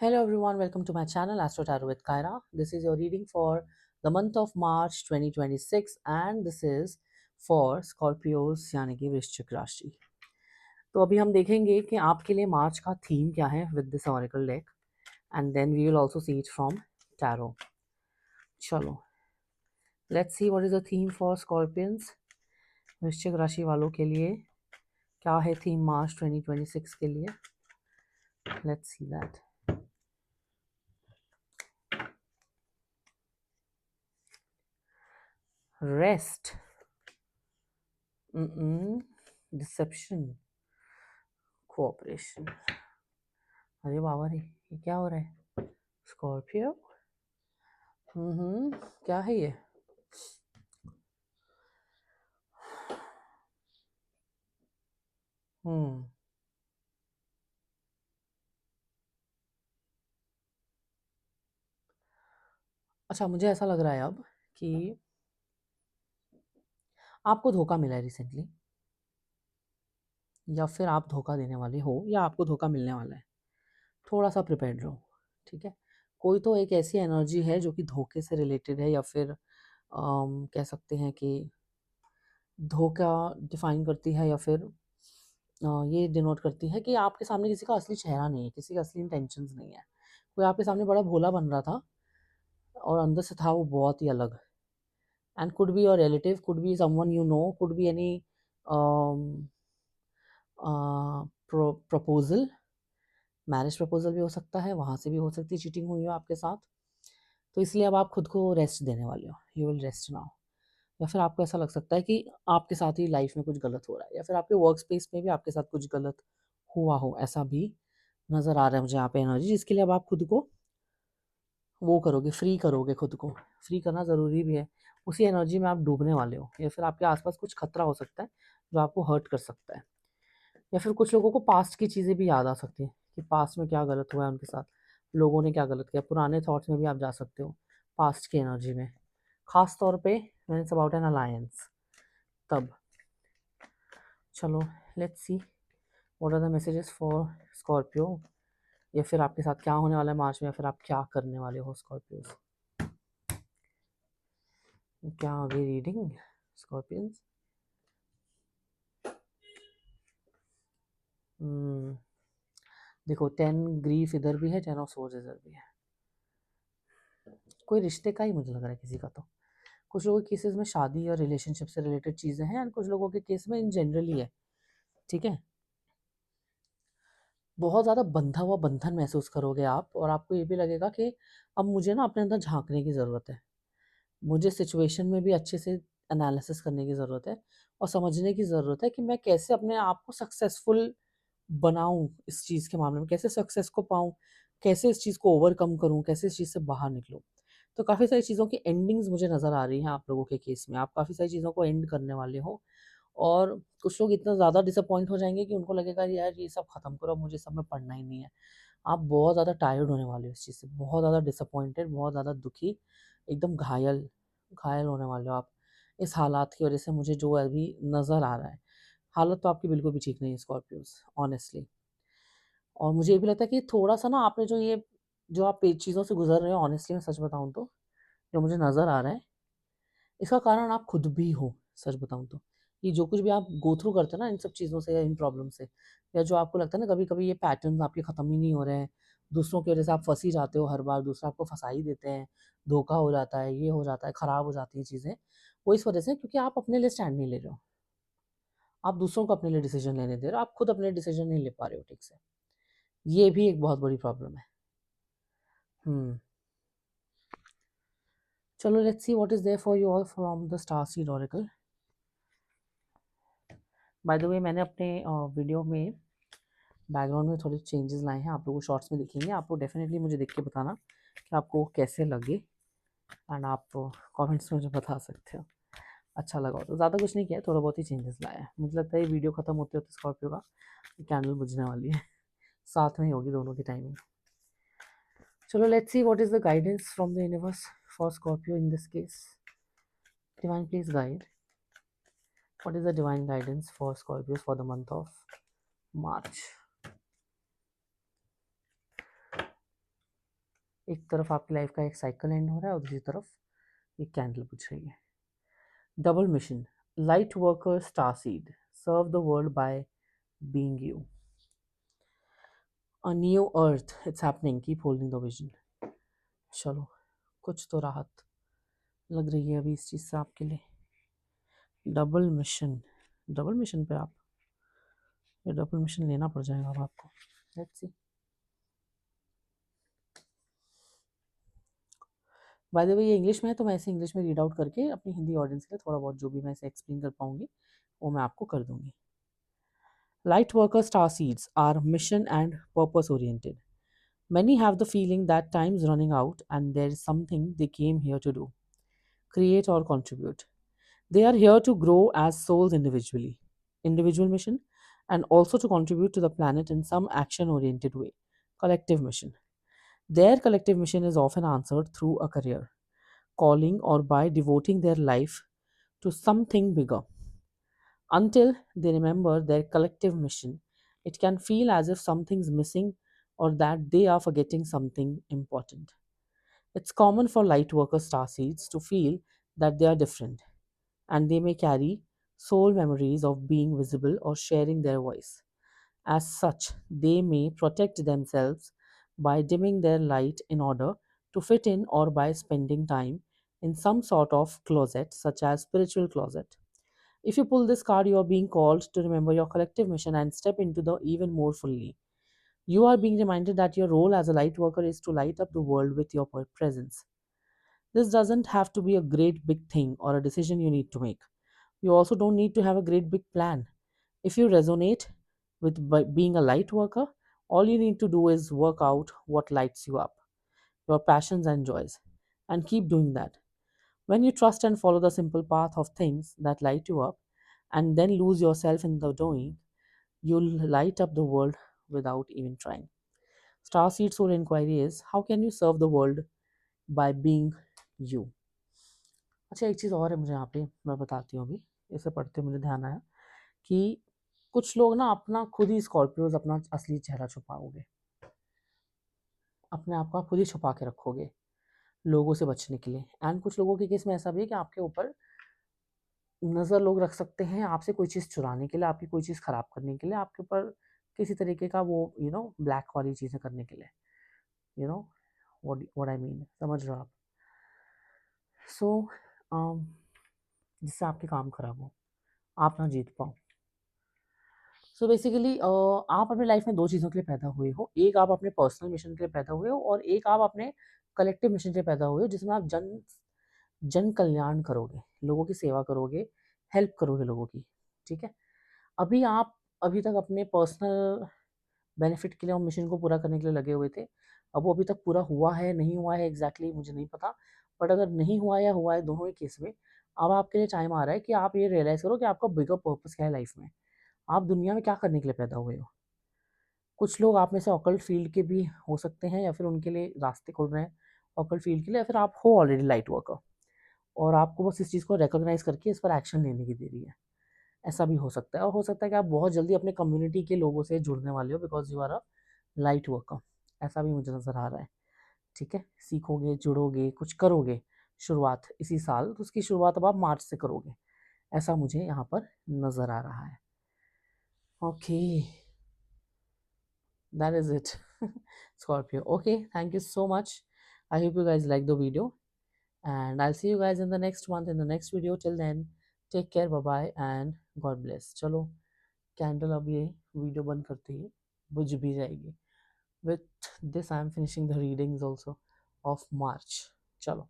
Hello everyone, welcome to my channel Astro Tarot with Kyra. This is your reading for the month of March 2026 and this is for Scorpios यानी कि वृश्चिक राशि। तो अभी हम देखेंगे कि आपके लिए मार्च का थीम क्या है with this oracle deck and then we will also see it from tarot. चलो let's see what is the theme for scorpions. वृश्चिक राशि वालों के लिए क्या है थीम मार्च 2026 के लिए। Let's see that. Rest, deception, cooperation. अरे बाबा रे, ये क्या हो रहा है स्कॉर्पियो? क्या है ये? हम्म अच्छा, मुझे ऐसा लग रहा है अब कि आपको धोखा मिला है रिसेंटली, या फिर आप धोखा देने वाले हो, या आपको धोखा मिलने वाला है। थोड़ा सा प्रिपेयर्ड रहो, ठीक है। कोई तो एक ऐसी एनर्जी है जो कि धोखे से रिलेटेड है, या फिर कह सकते हैं कि धोखा डिफाइन करती है, या फिर ये डिनोट करती है कि आपके सामने किसी का असली चेहरा नहीं है, किसी का असली इंटेंशंस नहीं है। कोई आपके सामने बड़ा भोला बन रहा था और अंदर से था वो बहुत ही अलग। And could be your relative, could be someone you know, could be any proposal, marriage proposal भी हो सकता है, वहाँ से भी हो सकती है चीटिंग हुई हो आपके साथ। तो इसलिए अब आप खुद को रेस्ट देने वाले हो, यू विल रेस्ट नाउ। या फिर आपको ऐसा लग सकता है कि आपके साथ ही लाइफ में कुछ गलत हो रहा है, या फिर आपके वर्क स्पेस में भी आपके साथ कुछ गलत हुआ हो, ऐसा भी नज़र आ रहा है मुझे यहाँ पे एनर्जी, जिसके लिए अब आप खुद को वो करोगे, फ्री करोगे। खुद को फ्री करना ज़रूरी भी है। उसी एनर्जी में आप डूबने वाले हो, या फिर आपके आसपास कुछ खतरा हो सकता है जो आपको हर्ट कर सकता है। या फिर कुछ लोगों को पास्ट की चीज़ें भी याद आ सकती हैं कि पास्ट में क्या गलत हुआ है उनके साथ, लोगों ने क्या गलत किया। पुराने थॉट्स में भी आप जा सकते हो पास्ट की एनर्जी में, खास तौर पे when it's about an alliance. तब चलो let's see what are the messages for Scorpio, या फिर आपके साथ क्या होने वाला है मार्च में, या फिर आप क्या करने वाले हो स्कॉर्पियो। क्या आ गई रीडिंग स्कॉर्पियंस? देखो 10 ग्रीफ इधर भी है, 10 ऑफ सोर्स इधर भी है। कोई रिश्ते का ही मुझे लग रहा है किसी का। तो कुछ लोगों के केसेस में शादी और रिलेशनशिप से रिलेटेड चीज़ें हैं, एंड कुछ लोगों के केस में इन जनरली है, ठीक है। बहुत ज़्यादा बंधा हुआ बंधन महसूस करोगे आप, और आपको ये भी लगेगा कि अब मुझे ना अपने अंदर झांकने की ज़रूरत है, मुझे सिचुएशन में भी अच्छे से एनालिसिस करने की ज़रूरत है, और समझने की ज़रूरत है कि मैं कैसे अपने आप को सक्सेसफुल बनाऊँ इस चीज़ के मामले में, कैसे सक्सेस को पाऊँ, कैसे इस चीज़ को ओवरकम करूँ, कैसे इस चीज़ से बाहर निकलूँ। तो काफ़ी सारी चीज़ों की एंडिंग्स मुझे नज़र आ रही हैं आप लोगों के केस में। आप काफ़ी सारी चीज़ों को एंड करने वाले हो, और कुछ लोग इतना ज़्यादा डिसअपॉइंट हो जाएँगे कि उनको लगेगा यार ये सब खत्म करो, अब मुझे सब में पढ़ना ही नहीं है। आप बहुत ज़्यादा टायर्ड होने वाले हो इस चीज़ से, बहुत ज़्यादा डिसअपॉइंटेड, बहुत ज़्यादा दुखी, एकदम घायल, घायल होने वाले हो आप इस हालात की वज़ह से, मुझे जो अभी नज़र आ रहा है। हालत तो आपकी बिल्कुल भी ठीक नहीं है स्कॉर्पियोज़, ऑनेस्टली। और मुझे ये भी लगता है कि थोड़ा-सा ना आपने जो आप पे चीज़ों से गुज़र रहे हो, ऑनेस्टली मैं सच बताऊँ तो, जो मुझे नज़र आ रहा है, इसका कारण आप खुद भी हो, सच बताऊँ तो। ये जो कुछ भी आप गो थ्रू करते हो ना इन सब चीज़ों से या इन प्रॉब्लम से, या जो आपको लगता है ना कभी-कभी ये पैटर्न्स आपके ख़त्म ही नहीं हो रहे हैं, दूसरों की वज़ह से आप फँस ही जाते हो हर बार, दूसरे आपको फँसा ही देते हैं, धोखा हो जाता है, ये हो जाता है, ख़राब हो जाती हैं चीज़ें। वो इस वज़ह से क्योंकि आप अपने लिए स्टैंड नहीं ले रहे हो। आप दूसरों को अपने लिए डिसीज़न लेने दे रहे हो, आप खुद अपने डिसीज़न नहीं ले पा रहे हो ठीक से। ये भी एक बहुत बड़ी प्रॉब्लम है। हुँ। चलो let's see what is there for you all from the star seed oracle. By the way मैंने अपने वीडियो में बैकग्राउंड में थोड़े चेंजेस लाए हैं, आप लोगों को शॉर्ट्स में दिखेंगे। आप लोग डेफिनेटली मुझे देख के बताना कि आपको कैसे लगे, एंड आप कमेंट्स में मुझे बता सकते हो अच्छा लगा हो तो। ज़्यादा कुछ नहीं किया है, थोड़ा बहुत ही चेंजेस लाया है। मुझे लगता है ये वीडियो खत्म होते होते स्कॉर्पियो का कैंडल बुझने वाली है, साथ में ही होगी दोनों की टाइमिंग। चलो let's see what is the guidance from the universe for Scorpio in this case. Divine please guide, what is the divine guidance for Scorpios for the month of March? एक तरफ आपकी लाइफ का एक cycle and हो रहा है और दूसरी तरफ एक कैंडल बुझ रही है। Double mission, light worker star seed, serve the world by being you. A new earth, it's happening, keep holding the vision। चलो, कुछ तो राहत लग रही है अभी इस चीज़ से आपके लिए। डबल मिशन, डबल मिशन पे आप, ये डबल मिशन लेना पड़ जाएगा अब आपको। Let's see. बाय द वे ये इंग्लिश में है तो मैं इसे इंग्लिश में रीड आउट करके अपनी हिंदी ऑडियंस के लिए थोड़ा बहुत जो भी मैं इसे एक्सप्लेन कर पाऊंगी वो मैं आपको कर दूंगी। Light worker star seeds are mission and purpose oriented. Many have the feeling that time's running out and there is something they came here to do, create or contribute. They are here to grow as souls individually, individual mission, and also to contribute to the planet in some action oriented way, collective mission. Their collective mission is often answered through a career, calling, or by devoting their life to something bigger. Until they remember their collective mission, it can feel as if something's missing or that they are forgetting something important. It's common for light worker starseeds to feel that they are different, and they may carry soul memories of being visible or sharing their voice. As such, they may protect themselves by dimming their light in order to fit in or by spending time in some sort of closet, such as spiritual closet. If you pull this card, you are being called to remember your collective mission and step into the even more fully. You are being reminded that your role as a light worker is to light up the world with your presence. This doesn't have to be a great big thing or a decision you need to make. You also don't need to have a great big plan. If you resonate with being a light worker, all you need to do is work out what lights you up, your passions and joys, and keep doing that. When you trust and follow the simple path of things that light you up, and then lose yourself in the doing, you'll light up the world without even trying. Starseed Soul Inquiry is, how can you serve the world by being you? अच्छा, एक चीज़ और है मुझे यहाँ पे मैं बताती हूँ अभी, इसे पढ़ते मुझे ध्यान आया कि कुछ लोग ना अपना खुद ही स्कॉर्पियोज अपना असली चेहरा छुपाओगे, अपने आप को आप खुद ही छुपा के रखोगे लोगों से बचने के लिए। एंड कुछ लोगों के केस में ऐसा भी है कि आपके ऊपर नज़र लोग रख सकते हैं आपसे कोई चीज़ चुराने के लिए, आपकी कोई चीज़ ख़राब करने के लिए, आपके ऊपर किसी तरीके का वो ब्लैक वाली चीज़ें करने के लिए, you know what I mean, समझ रहे हो आप। सो जिससे आपके काम खराब हो, आप ना जीत पाओ। सो बेसिकली आप अपनी लाइफ में दो चीज़ों के लिए पैदा हुए हो, एक आप अपने पर्सनल मिशन के लिए पैदा हुए हो और एक आप अपने कलेक्टिव मिशन के लिए पैदा हुए हो, जिसमें आप जन जन कल्याण करोगे, लोगों की सेवा करोगे, हेल्प करोगे लोगों की। ठीक है, अभी आप अभी तक अपने पर्सनल बेनिफिट के लिए और मिशन को पूरा करने के लिए लगे हुए थे। अब वो अभी तक पूरा हुआ है नहीं हुआ है एग्जैक्टली मुझे नहीं पता, बट अगर नहीं हुआ या हुआ है, दोनों ही केस में अब आपके लिए टाइम आ रहा है कि आप ये रियलाइज़ करो कि आपका बिगर पर्पस क्या है लाइफ में, आप दुनिया में क्या करने के लिए पैदा हुए हो। कुछ लोग आप में से ऑकल्ट फील्ड के भी हो सकते हैं या फिर उनके लिए रास्ते खुल रहे हैं ऑकल्ट फील्ड के लिए, या फिर आप हो ऑलरेडी लाइट वर्कर और आपको बस इस चीज़ को रिकॉग्नाइज करके इस पर एक्शन लेने की देरी है। ऐसा भी हो सकता है, और हो सकता है कि आप बहुत जल्दी अपने कम्युनिटी के लोगों से जुड़ने वाले हो because you are a light worker. ऐसा भी मुझे नज़र आ रहा है। ठीक है, सीखोगे, जुड़ोगे, कुछ करोगे शुरुआत इसी साल, तो उसकी शुरुआत अब आप मार्च से करोगे, ऐसा मुझे यहाँ पर नज़र आ रहा है। Okay, that is it. Scorpio. Okay, thank you so much. I hope you guys like the video and I'll see you guys in the next month in the next video. Till then, take care, bye bye and God bless. चलो, candle अब ये video बंद करते ही बुझ भी जाएगी। With this I am finishing the readings also of March. चलो।